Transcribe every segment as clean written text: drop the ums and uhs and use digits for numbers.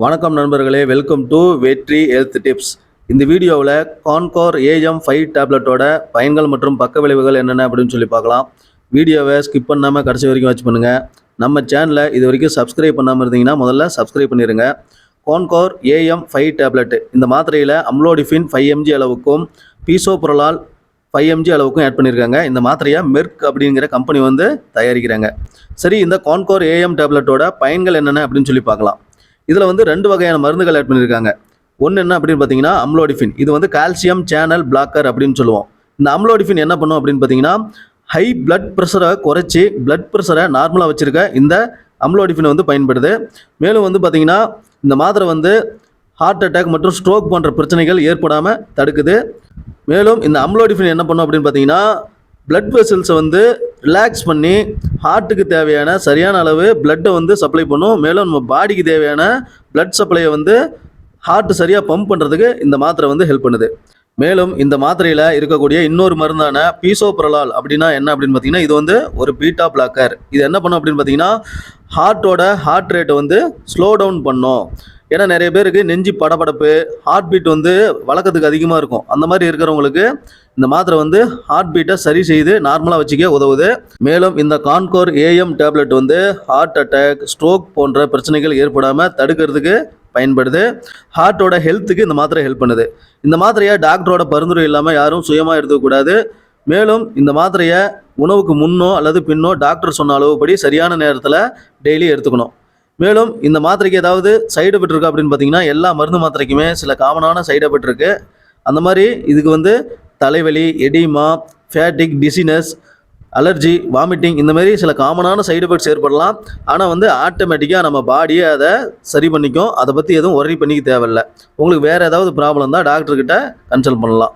வணக்கம் நண்பர்களே, welcome to வெற்றி ஹெல்த் டிப்ஸ். இந்த வீடியோவில் கான்கோர் AM5 டேப்லெட்டோட பயன்கள் மற்றும் பக்க விளைவுகள் என்னென்ன அப்படின்னு சொல்லி பார்க்கலாம். வீடியோவை ஸ்கிப் பண்ணாமல் கடைசி வரைக்கும் வாட்ச் பண்ணுங்கள். நம்ம சேனலை இது வரைக்கும் சப்ஸ்கிரைப் பண்ணாமல் இருந்தீங்கன்னா முதல்ல சப்ஸ்கிரைப் பண்ணிடுங்க. கான்கோர் AM5 டேப்லெட் இந்த மாத்திரையில் அம்லோடிஃபின் 5 mg அளவுக்கும் பீசோப்ரலால் 5 mg அளவுக்கும் ஆட் பண்ணியிருக்காங்க. இந்த மாத்திரையை மெர்க் அப்படிங்கிற கம்பெனி தயாரிக்கிறாங்க. சரி, இந்த கான்கோர் AM டேப்லெட்டோட பயன்கள் என்னென்ன அப்படின்னு சொல்லி பார்க்கலாம். இதில் 2 வகையான மருந்துகள் ஆட் பண்ணியிருக்காங்க. ஒன்று என்ன அப்படின்னு பார்த்தீங்கன்னா அம்லோடிஃபின். இது கால்சியம் சேனல் பிளாக்கர் அப்படின்னு சொல்லுவோம். இந்த அம்லோடிஃபின் என்ன பண்ணும் அப்படின்னு பார்த்தீங்கன்னா ஹை பிளட் ப்ரெஷரை குறைச்சி பிளட் ப்ரெஷரை நார்மலாக வச்சுருக்க இந்த அம்லோடிஃபின் பயன்படுது. மேலும் பார்த்தீங்கன்னா இந்த மாத்திரை ஹார்ட் அட்டாக் மற்றும் ஸ்ட்ரோக் போன்ற பிரச்சனைகள் ஏற்படாமல் தடுக்குது. மேலும் இந்த அம்லோடிஃபின் என்ன பண்ணும் அப்படின்னு பார்த்தீங்கன்னா பிளட் வெசல்ஸை ரிலாக்ஸ் பண்ணி ஹார்ட்டுக்கு தேவையான சரியான அளவு பிளட்டை சப்ளை பண்ணும். மேலும் நம்ம பாடிக்கு தேவையான பிளட் சப்ளையை ஹார்ட் சரியாக பம்ப் பண்ணுறதுக்கு இந்த மாத்திரை ஹெல்ப் பண்ணுது. மேலும் இந்த மாத்திரையில் இருக்கக்கூடிய இன்னொரு மருந்தான பீசோப்ரலால் அப்படின்னா என்ன அப்படின்னு பார்த்தீங்கன்னா இது ஒரு பீட்டா பிளாக்கர். இது என்ன பண்ணும் அப்படின்னு பார்த்தீங்கன்னா ஹார்ட் ரேட்டை ஸ்லோ டவுன் பண்ணும். ஏன்னா நிறைய பேருக்கு நெஞ்சு படபடப்பு, ஹார்ட் பீட் வழக்கத்துக்கு அதிகமாக இருக்கும். அந்த மாதிரி இருக்கிறவங்களுக்கு இந்த மாத்திரை ஹார்ட் பீட்டை சரி செய்து நார்மலாக வச்சுக்க உதவுது. மேலும் இந்த Concor AM tablet heart attack, stroke போன்ற பிரச்சனைகள் ஏற்படாமல் தடுக்கிறதுக்கு பயன்படுது. ஹார்ட்டோட ஹெல்த்துக்கு இந்த மாத்திரை ஹெல்ப் பண்ணுது. இந்த மாத்திரையை டாக்டரோட பரிந்துரை இல்லாமல் யாரும் சுயமாக எடுத்துக்கூடாது. மேலும் இந்த மாத்திரையை உணவுக்கு முன்னோ அல்லது பின்னோ டாக்டர் சொன்ன அளவுபடி சரியான நேரத்தில் டெய்லி எடுத்துக்கணும். மேலும் இந்த மாத்திரைக்கு ஏதாவது சைடு எஃபெக்ட் இருக்குது அப்படின்னு பார்த்தீங்கன்னா எல்லா மருந்து மாத்திரைக்குமே சில காமனான சைடு எஃபெக்ட் இருக்குது. அந்த மாதிரி இதுக்கு தலைவலி, oedema, fatigue, dizziness, allergy, vomiting இந்த மாதிரி சில காமனான சைடு எஃபெக்ட்ஸ் ஏற்படலாம். ஆனால் ஆட்டோமேட்டிக்காக நம்ம பாடியை அதை சரி பண்ணிக்கும். அதை பற்றி எதுவும் ஒர்ரி பண்ணிக்க தேவையில்லை. உங்களுக்கு வேறு ஏதாவது ப்ராப்ளம் தான் டாக்டர்கிட்ட கன்சல்ட் பண்ணலாம்.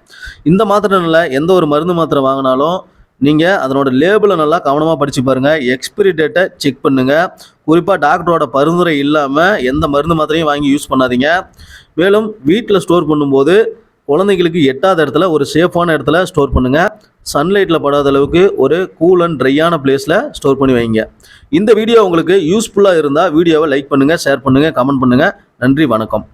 இந்த மாத்திரையில் எந்த ஒரு மருந்து மாத்திரை வாங்கினாலும் நீங்கள் அதனோட லேபிளை நல்லா கவனமாக படித்து பாருங்கள். எக்ஸ்பிரி டேட்டை செக் பண்ணுங்கள். குறிப்பாக டாக்டரோட பரிந்துரை இல்லாமல் எந்த மருந்து மாத்திரையும் வாங்கி யூஸ் பண்ணாதீங்க. மேலும் வீட்டில் ஸ்டோர் பண்ணும்போது குழந்தைங்களுக்கு எட்டாத இடத்துல ஒரு சேஃபான இடத்துல ஸ்டோர் பண்ணுங்கள். சன்லைட்டில் படாத அளவுக்கு ஒரு கூல் அண்ட் ட்ரையான பிளேஸில் ஸ்டோர் பண்ணி வைங்க. இந்த வீடியோ உங்களுக்கு யூஸ்ஃபுல்லாக இருந்தால் வீடியோவை லைக் பண்ணுங்கள், ஷேர் பண்ணுங்கள், கமெண்ட் பண்ணுங்கள். நன்றி, வணக்கம்.